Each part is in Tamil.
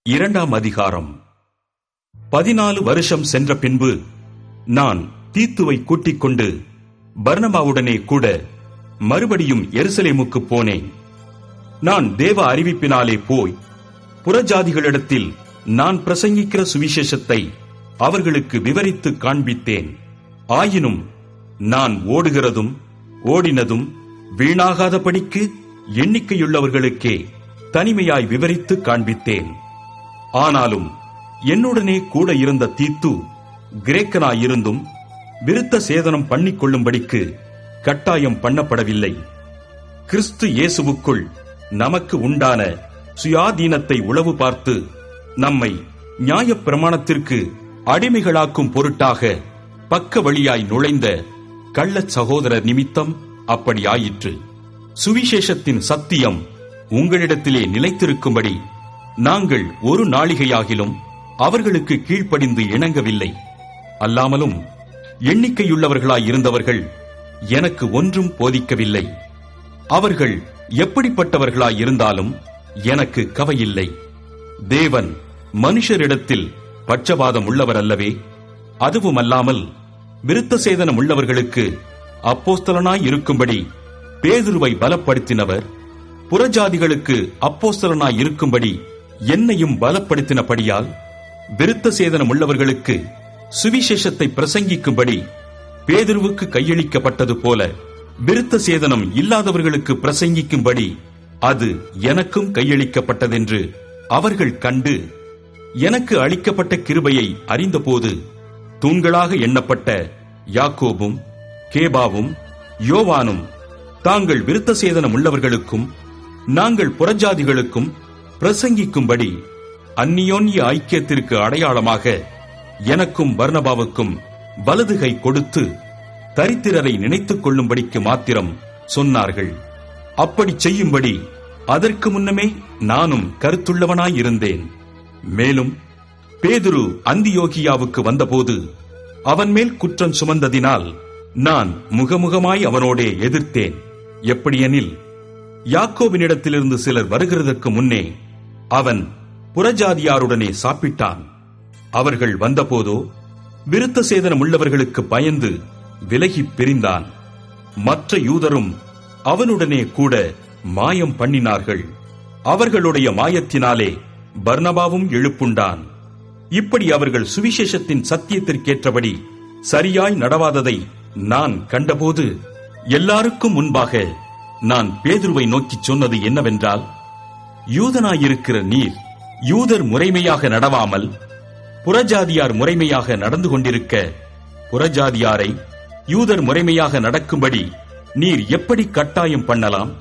2ஆம் அதிகாரம். 14 வருஷம் சென்ற பின்பு நான் தீத்துவை கூட்டிக் கொண்டு பர்னபாவுடனே கூட மறுபடியும் எருசலேமுக்கு போனேன். நான் தேவ அறிவிப்பினாலே போய் புறஜாதிகளிடத்தில் நான் பிரசங்கிக்கிற சுவிசேஷத்தை அவர்களுக்கு விவரித்து காண்பித்தேன். ஆயினும் நான் ஓடுகிறதும் ஓடினதும் வீணாகாதபடிக்கு எண்ணிக்கையுள்ளவர்களுக்கே தனிமையாய் விவரித்து காண்பித்தேன். ஆனாலும் என்னுடனே கூட இருந்த தீத்து கிரேக்கனாயிருந்தும் விருத்த சேதனம் பண்ணிக்கொள்ளும்படிக்கு கட்டாயம் பண்ணப்படவில்லை. கிறிஸ்து இயேசுவுக்குள் நமக்கு உண்டான சுயாதீனத்தை உளவு பார்த்து நம்மை நியாயப்பிரமாணத்திற்கு அடிமைகளாக்கும் பொருட்டாக பக்க வழியாய் நுழைந்த கள்ளச் சகோதரர் நிமித்தம் அப்படியாயிற்று. சுவிசேஷத்தின் சத்தியம் உங்களிடத்திலே நிலைத்திருக்கும்படி நாங்கள் ஒரு நாளிகையாகிலும் அவர்களுக்கு கீழ்ப்படிந்து இணங்கவில்லை. அல்லாமலும் எண்ணிக்கையுள்ளவர்களாயிருந்தவர்கள் எனக்கு ஒன்றும் போதிக்கவில்லை. அவர்கள் எப்படிப்பட்டவர்களாயிருந்தாலும் எனக்கு கவையில்லை. தேவன் மனுஷரிடத்தில் பட்சபாதம் உள்ளவர் அல்லவே. அதுவுமல்லாமல் விருத்த சேதனம் உள்ளவர்களுக்கு அப்போஸ்தலனாய் இருக்கும்படி பேதுருவை பலப்படுத்தினவர் புறஜாதிகளுக்கு அப்போஸ்தலனாய் இருக்கும்படி என்னையும் பலப்படுத்தினபடியால் விருத்த சேதனம் உள்ளவர்களுக்கு சுவிசேஷத்தை பிரசங்கிக்கும்படி பேதுருவுக்கு கையளிக்கப்பட்டது போல விருத்த சேதனம் இல்லாதவர்களுக்கு பிரசங்கிக்கும்படி அது எனக்கும் கையளிக்கப்பட்டதென்று அவர்கள் கண்டு எனக்கு அளிக்கப்பட்ட கிருபையை அறிந்தபோது தூண்களாக எண்ணப்பட்ட யாக்கோபும் கேபாவும் யோவானும் தாங்கள் விருத்த சேதனம் உள்ளவர்களுக்கும் நாங்கள் புறஜாதிகளுக்கும் பிரசங்கிக்கும்படி அந்நியோன்ய ஐக்கியத்திற்கு அடையாளமாக எனக்கும் பர்னபாவுக்கும் வலதுகை கொடுத்து தரித்திரரை நினைத்துக் கொள்ளும்படிக்கு மாத்திரம் சொன்னார்கள். அப்படி செய்யும்படி அதற்கு முன்னமே நானும் கருத்துள்ளவனாயிருந்தேன். மேலும் பேதுரு அந்தியோகியாவுக்கு வந்தபோது அவன் மேல் குற்றம் சுமந்ததினால் நான் முகமுகமாய் அவனோடே எதிர்த்தேன். எப்படியெனில் யாக்கோபினிடத்திலிருந்து சிலர் வருகிறதற்கு முன்னே அவன் புறஜாதியாருடனே சாப்பிட்டான். அவர்கள் வந்தபோதோ விருத்த சேதனம் உள்ளவர்களுக்கு பயந்து விலகிப் பிரிந்தான். மற்ற யூதரும் அவனுடனே கூட மாயம் பண்ணினார்கள். அவர்களுடைய மாயத்தினாலே பர்னபாவும் எழுப்புண்டான். இப்படி அவர்கள் சுவிசேஷத்தின் சத்தியத்திற்கேற்றபடி சரியாய் நடவாததை நான் கண்டபோது எல்லாருக்கும் முன்பாக நான் பேதுருவை நோக்கிச் சொன்னது என்னவென்றால், யூதனாயிருக்கிற நீர் யூதர் முறைமையாக நடவாமல் புறஜாதியார் முறைமையாக நடந்து கொண்டிருக்க புறஜாதியாரை யூதர் முறைமையாக நடக்கும்படி நீர் எப்படி கட்டாயம் பண்ணலாம்?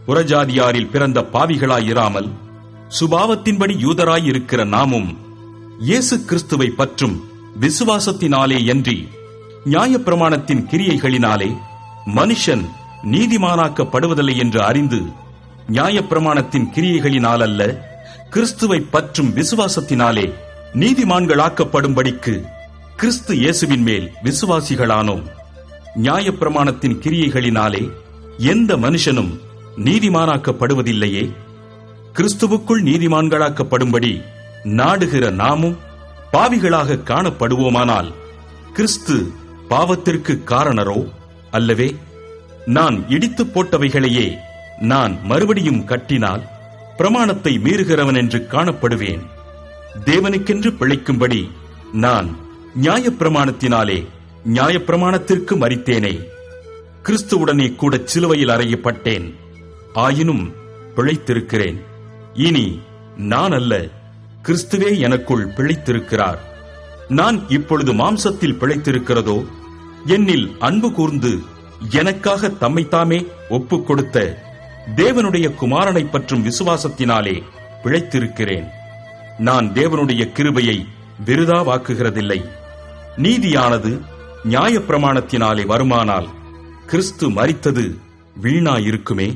புறஜாதியாரில் பிறந்த பாவிகளாயிராமல் சுபாவத்தின்படி யூதராயிருக்கிற நாமும் இயேசு கிறிஸ்துவை பற்றும் விசுவாசத்தினாலே அன்றி நியாயப்பிரமாணத்தின் கிரியைகளினாலே மனுஷன் நீதிமானாக்கப்படுவதில்லை என்று அறிந்து நியாயப்பிரமாணத்தின் கிரியைகளினால் அல்ல, கிறிஸ்துவை பற்றும் விசுவாசத்தினாலே நீதிமான்களாக்கப்படும்படிக்கு கிறிஸ்து இயேசுவின் மேல் விசுவாசிகளானோம். நியாயப்பிரமாணத்தின் கிரியைகளினாலே எந்த மனுஷனும் நீதிமானாக்கப்படுவதில்லையே. கிறிஸ்துவுக்குள் நீதிமான்களாக்கப்படும்படி நாடுகிற நாமும் பாவிகளாக காணப்படுவோமானால் கிறிஸ்து பாவத்திற்கு காரணரோ அல்லவே? நான் இடித்து போட்டவைகளையே நான் மறுபடியும் கட்டினால் பிரமாணத்தை மீறுகிறவன் என்று காணப்படுவேன். தேவனுக்கென்று பிழைக்கும்படி நான் நியாயப்பிரமாணத்தினாலே நியாயப்பிரமாணத்திற்கு மரித்தேனே. கிறிஸ்துவுடனே கூட சிலுவையில் அறையப்பட்டேன். ஆயினும் பிழைத்திருக்கிறேன். இனி நான் அல்ல, கிறிஸ்துவே எனக்குள் பிழைத்திருக்கிறார். நான் இப்பொழுது மாம்சத்தில் பிழைத்திருக்கிறதோ, என்னில் அன்பு கூர்ந்து எனக்காக தம்மைத்தாமே ஒப்புக் கொடுத்த தேவனுடைய குமாரனை பற்றும் விசுவாசத்தினாலே பிழைத்திருக்கிறேன். நான் தேவனுடைய கிருபையை விருதாவாக்குகிறதில்லை. நீதியானது நியாயப்பிரமாணத்தினாலே வருமானால் கிறிஸ்து மரித்தது வீணாயிருக்குமே.